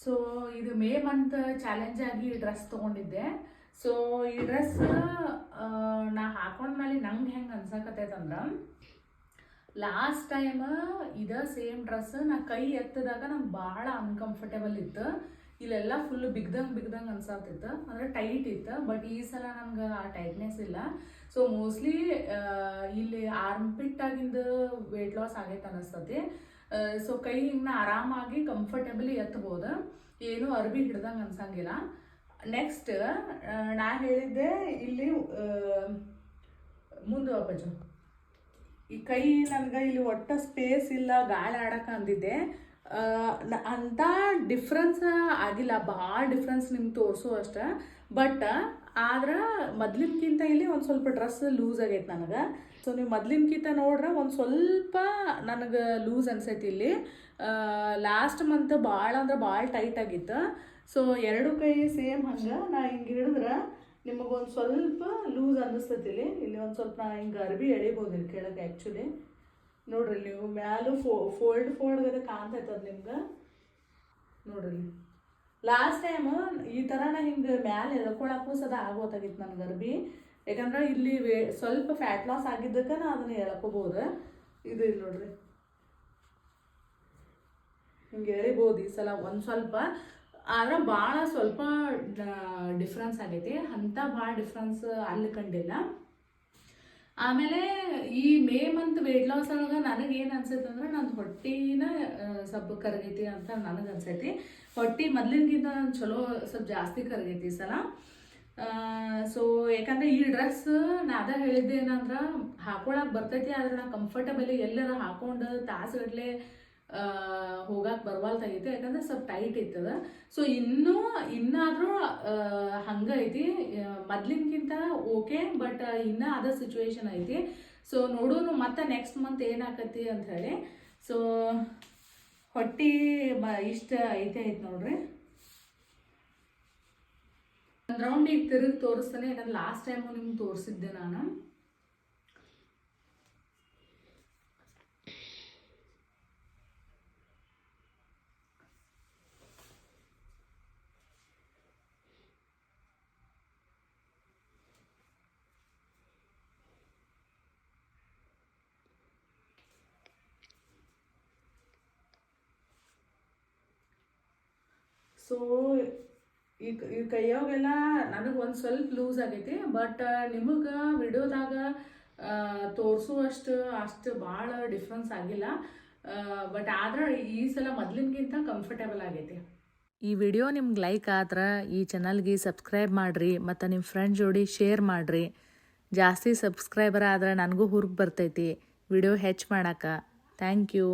So ಇದು May month challenge ಆಗಿ ಈ ಡ್ರೆಸ್ ತೊಗೊಂಡಿದ್ದೆ. ಸೊ ಈ ಡ್ರೆಸ್ ನಾ ಹಾಕೊಂಡ್ಮೇಲೆ ನಂಗೆ ಹೆಂಗೆ ಅನ್ಸಕತ್ತೈತಂದ್ರೆ, ಲಾಸ್ಟ್ ಟೈಮ್ ಸೇಮ್ ಡ್ರೆಸ್ ನಾ ಕೈ ಎತ್ತದಾಗ ನಂಗೆ ಭಾಳ ಅನ್ಕಂಫರ್ಟೇಬಲ್ ಇತ್ತು. ಇಲ್ಲೆಲ್ಲ ಫುಲ್ ಬಿಗ್ದಂಗೆ ಅನ್ಸಾತಿತ್ತು, ಅಂದರೆ ಟೈಟ್ ಇತ್ತು. ಬಟ್ ಈ ಸಲ ನನ್ಗೆ ಆ ಟೈಟ್ನೆಸ್ ಇಲ್ಲ. ಸೊ ಮೋಸ್ಟ್ಲಿ ಇಲ್ಲಿ ಆರ್ಮ್ಪಿಟ್ ಆಗಿಂದ ವೆಯ್ಟ್ ಲಾಸ್ ಆಗೈತೆ ಅನ್ನಿಸ್ತತಿ. ಸೊ ಕೈ ಹಿಂಗೆ ಆರಾಮಾಗಿ ಕಂಫರ್ಟೇಬಲಿ ಎತ್ತಬಹುದು, ಏನು ಅರ್ಬಿ ಹಿಡ್ದಂಗೆ ಅನ್ಸಂಗಿಲ್ಲ. ನೆಕ್ಸ್ಟ್ ನಾ ಹೇಳಿದ್ದೆ ಇಲ್ಲಿ ಮುಂದೆ ವಾಪಸ್ ಈ ಕೈ ನನ್ಗೆ ಇಲ್ಲಿ ಒಟ್ಟ ಸ್ಪೇಸ್ ಇಲ್ಲ ಗಾಳಿ ಆಡಕ್ಕೆ ಅಂದಿದ್ದೆ. ಅಂತ ಡಿಫ್ರೆನ್ಸ್ ಆಗಿಲ್ಲ, ಭಾಳ ಡಿಫ್ರೆನ್ಸ್ ನಿಮ್ಗೆ ತೋರಿಸೋ ಅಷ್ಟೆ. ಬಟ್ ಆದ್ರೆ ಮೊದ್ಲಿನ್ಕಿಂತ ಇಲ್ಲಿ ಒಂದು ಸ್ವಲ್ಪ ಡ್ರೆಸ್ ಲೂಸ್ ಆಗೈತೆ ನನಗೆ. ಸೊ ನೀವು ಮೊದ್ಲಿನ್ಕಿಂತ ನೋಡ್ರೆ ಒಂದು ಸ್ವಲ್ಪ ನನಗೆ ಲೂಸ್ ಅನ್ಸೈತಿ ಇಲ್ಲಿ. ಲಾಸ್ಟ್ ಮಂತ್ ಭಾಳ ಅಂದ್ರೆ ಭಾಳ ಟೈಟ್ ಆಗಿತ್ತು. ಸೊ ಎರಡು ಕೈ ಸೇಮ್ ಹಂಗೆ ನಾ ಹಿಂಗೆ ಹಿಡಿದ್ರೆ ನಿಮಗೊಂದು ಸ್ವಲ್ಪ ಲೂಸ್ ಅನ್ನಿಸ್ತೈತಿ ಇಲ್ಲಿ ಒಂದು ಸ್ವಲ್ಪ ನಾ ಹಿಂಗೆ ಅರ್ಬಿ ಎಳಿಬೋದು ಇಲ್ಲಿ ಕೆಳಗೆ. ಆ್ಯಕ್ಚುಲಿ ನೋಡ್ರಿ ನೀವು ಮ್ಯಾಲೂ ಫೋಲ್ಡ್ ಗದ ಕಾಣ್ತೈತದ ನಿಮ್ಗೆ. ನೋಡ್ರಿ ಲಾಸ್ಟ್ ಟೈಮ್ ಈ ಥರ ನಾ ಹಿಂಗೆ ಮ್ಯಾಲೆ ಎಳ್ಕೊಳಕ್ಕೂ ಸದ ಆಗೋತಾಗಿತ್ತು ನನಗೆ ಅರ್ಬಿ. ಯಾಕಂದ್ರೆ ಇಲ್ಲಿ ಸ್ವಲ್ಪ ಫ್ಯಾಟ್ ಲಾಸ್ ಆಗಿದ್ದಕ್ಕೆ ನಾ ಅದನ್ನು ಎಳ್ಕೋಬೋದು. ಇದು ಇಲ್ಲಿ ನೋಡ್ರಿ ಹಿಂಗೆ ಎಳಿಬೋದು ಈ ಸಲ ಒಂದು ಸ್ವಲ್ಪ. ಆದ್ರೆ ಭಾಳ ಸ್ವಲ್ಪ ಡಿಫ್ರೆನ್ಸ್ ಆಗೈತಿ, ಅಂಥ ಭಾಳ ಡಿಫ್ರೆನ್ಸ್ ಅಲ್ಲಿ ಕಂಡಿಲ್ಲ. ಆಮೇಲೆ ಈ ಮೇ ಮಂತ್ ವೆಯ್ಟ್ ಲಾಸ್ ಒಳಗೆ ನನಗೇನು ಅನ್ಸೈತೆ ಅಂದ್ರೆ ನನ್ನ ಹೊಟ್ಟಿನ ಸ್ವಲ್ಪ ಕರಗೈತಿ ಅಂತ ನನಗೆ ಅನ್ಸೈತಿ. ಹೊಟ್ಟೆ ಮೊದ್ಲಿನ್ಗಿಂತ ಚಲೋ ಸ್ವಲ್ಪ ಜಾಸ್ತಿ ಕರಗೈತಿ ಈ ಸಲ. ಸೊ ಯಾಕಂದರೆ ಈ ಡ್ರೆಸ್ ನಾ ಅದ ಹೇಳಿದ್ದೆ ಏನಂದ್ರೆ ಹಾಕೊಳಕ್ಕೆ ಬರ್ತೈತಿ, ಆದ್ರೆ ನಾ ಕಂಫರ್ಟಬಲಿ ಎಲ್ಲರ ಹಾಕೊಂಡು ತಾಸುಗಟ್ಲೆ ಹೋಗಕ್ಕೆ ಬರವಾಲ್ತಾಗೈತಿ. ಯಾಕಂದ್ರೆ ಸ್ವಲ್ಪ ಟೈಟ್ ಇರ್ತದ. ಸೊ ಇನ್ನಾದರೂ ಹಂಗೆ ಐತಿ, ಮೊದ್ಲಿನ್ಕಿಂತ ಓಕೆ. ಬಟ್ ಇನ್ನೂ ಅದ ಸಿಚುವೇಶನ್ ಐತಿ. ಸೊ ನೋಡೋನು ಮತ್ತೆ ನೆಕ್ಸ್ಟ್ ಮಂತ್ ಏನಾಕತಿ ಅಂತ ಹೇಳಿ. ಸೊ ಹೊಟ್ಟಿ ಇಷ್ಟ ಐತೆ ನೋಡ್ರಿ. ಒಂದು ರೌಂಡ್ ಈಗ ತಿರುಗಿ ತೋರಿಸ್ತಾನೆ, ಯಾಕಂದ್ರೆ ಲಾಸ್ಟ್ ಟೈಮು ನಿಮ್ಗೆ ತೋರಿಸಿದ್ದೆ ನಾನು. ಸೊ ಈ ಕೈಯಾಗೆಲ್ಲ ನನಗೆ ಒಂದು ಸ್ವಲ್ಪ ಲೂಸ್ ಆಗೈತಿ. ಬಟ್ ನಿಮಗೆ ವಿಡಿಯೋದಾಗ ಅಷ್ಟು ಭಾಳ ಡಿಫ್ರೆನ್ಸ್ ಆಗಿಲ್ಲ. ಬಟ್ ಆದ್ರೆ ಈ ಸಲ ಮೊದ್ಲಿನ್ಗಿಂತ ಕಂಫರ್ಟೇಬಲ್ ಆಗೈತಿ. ಈ ವಿಡಿಯೋ ನಿಮ್ಗೆ ಲೈಕ್ ಆದ್ರೆ ಈ ಚಾನಲ್ಗೆ ಸಬ್ಸ್ಕ್ರೈಬ್ ಮಾಡಿರಿ, ಮತ್ತು ನಿಮ್ಮ ಫ್ರೆಂಡ್ ಜೋಡಿ ಶೇರ್ ಮಾಡಿರಿ. ಜಾಸ್ತಿ ಸಬ್ಸ್ಕ್ರೈಬರ್ ಆದ್ರೆ ನನಗೂ ಹುರ್ಗ್ ಬರ್ತೈತಿ ವಿಡಿಯೋ ಹೆಚ್ಚು ಮಾಡಕ್ಕೆ. Thank you.